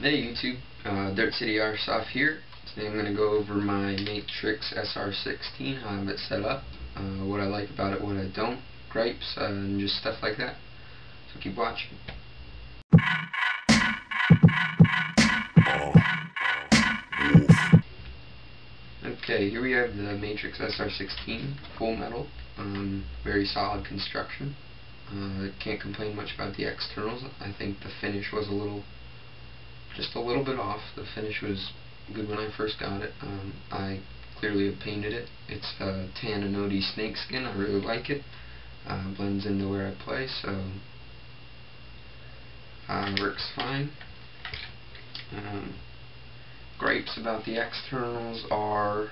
Hey YouTube, Dirt City Airsoft here. Today I'm going to go over my Matrix SR-16, how I have it set up, what I like about it, what I don't, gripes, and just stuff like that. So keep watching. Okay, here we have the Matrix SR-16, full metal, very solid construction. Can't complain much about the externals. I think the finish was just a little bit off. The finish was good when I first got it. I clearly have painted it. It's tan anodi snakeskin. I really like it. Blends into where I play, so works fine. Gripes about the externals are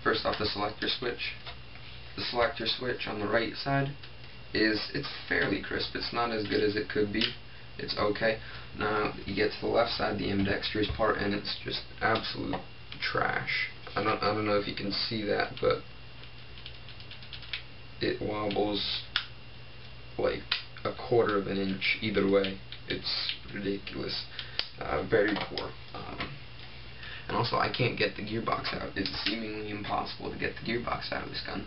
first off, the selector switch. The selector switch on the right side it's fairly crisp. It's not as good as it could be. It's okay. Now you get to the left side, the ambidextrous part, and it's just absolute trash. I don't know if you can see that, but it wobbles like a quarter of an inch either way. It's ridiculous. Very poor. And also, I can't get the gearbox out. It's seemingly impossible to get the gearbox out of this gun.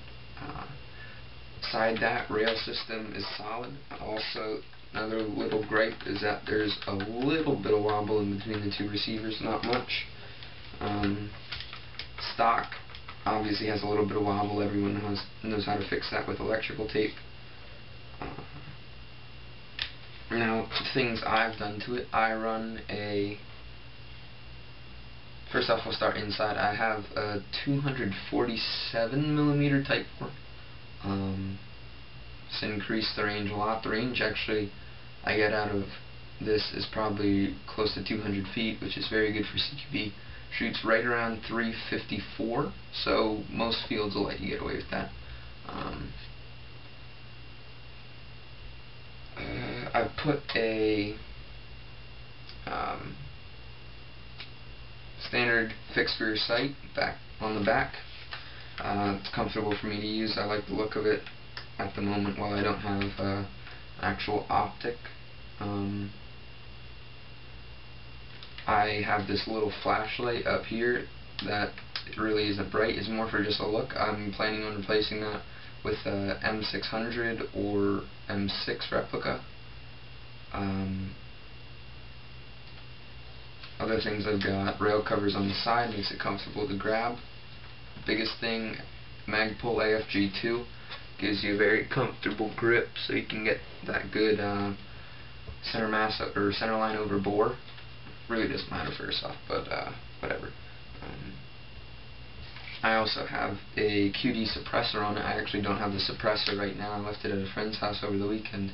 Beside that, rail system is solid. Also, another little gripe is that there's a little bit of wobble in between the two receivers, not much. Stock obviously has a little bit of wobble. Everyone knows how to fix that with electrical tape. Now, things I've done to it, I run a... First off, we'll start inside. I have a 247mm Type 4. It's increased the range a lot. The range actually I get out of this is probably close to 200 feet, which is very good for CQB. Shoots right around 354, so most fields will let you get away with that. I've put a standard fixed rear sight back on the back. It's comfortable for me to use. I like the look of it at the moment while I don't have actual optic. I have this little flashlight up here that really isn't bright. It's more for just a look. I'm planning on replacing that with a M600 or M6 replica. Other things I've got, rail covers on the side, makes it comfortable to grab. Biggest thing, Magpul AFG2 gives you a very comfortable grip, so you can get that good center mass or center line over bore. Really doesn't matter for yourself, but whatever. I also have a QD suppressor on it. I actually don't have the suppressor right now. I left it at a friend's house over the weekend,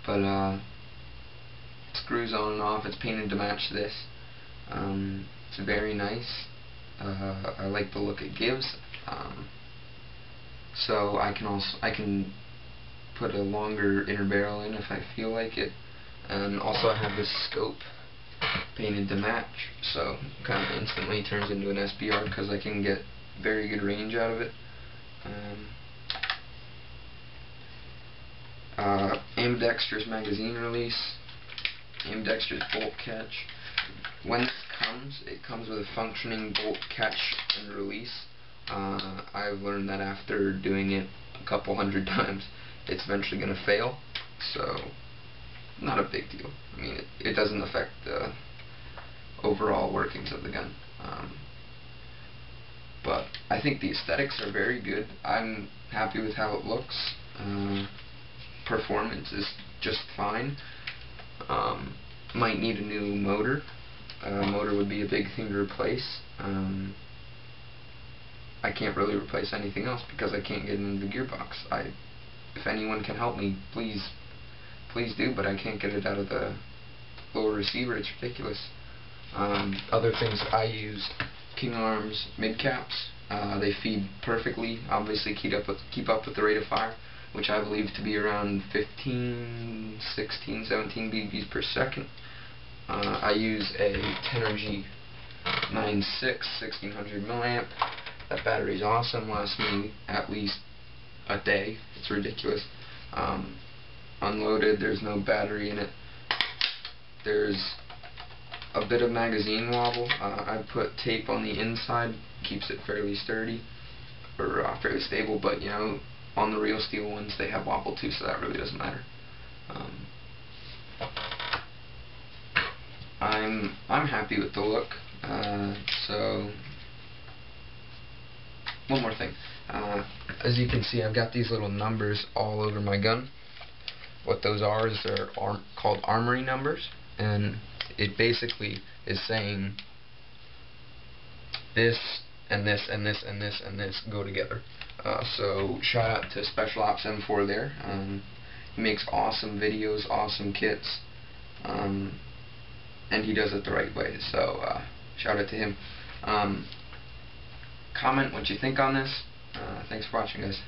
but it screws on and off. It's painted to match this. It's very nice. I like the look it gives. So I can put a longer inner barrel in if I feel like it. And also I have this scope painted to match, so it kind of instantly turns into an SBR because I can get very good range out of it. Ambidextrous magazine release, ambidextrous bolt catch. When this comes, it comes with a functioning bolt catch and release. I've learned that after doing it a couple hundred times, it's eventually going to fail, so not a big deal. I mean, it doesn't affect the overall workings of the gun. But I think the aesthetics are very good. I'm happy with how it looks. Performance is just fine. Might need a new motor. Motor would be a big thing to replace. I can't really replace anything else because I can't get into the gearbox. If anyone can help me, please do, but I can't get it out of the lower receiver. It's ridiculous. Other things I use, King Arms mid-caps. They feed perfectly, obviously keep up with the rate of fire, which I believe to be around 15, 16, 17 BBs per second. I use a Tenergy 9.6 1600 milliamp. That battery's awesome, lasts me at least a day. It's ridiculous. Unloaded, there's no battery in it. There's a bit of magazine wobble. I put tape on the inside, keeps it fairly sturdy, or fairly stable, but you know, on the real steel ones they have wobble too, so that really doesn't matter. I'm happy with the look. So one more thing. As you can see, I've got these little numbers all over my gun. What those are is they're called armory numbers, and it basically is saying this and this and this and this and this go together. So shout out to Special Ops M4 there. He makes awesome videos, awesome kits, and he does it the right way. So shout out to him. Comment what you think on this. Thanks for watching, guys.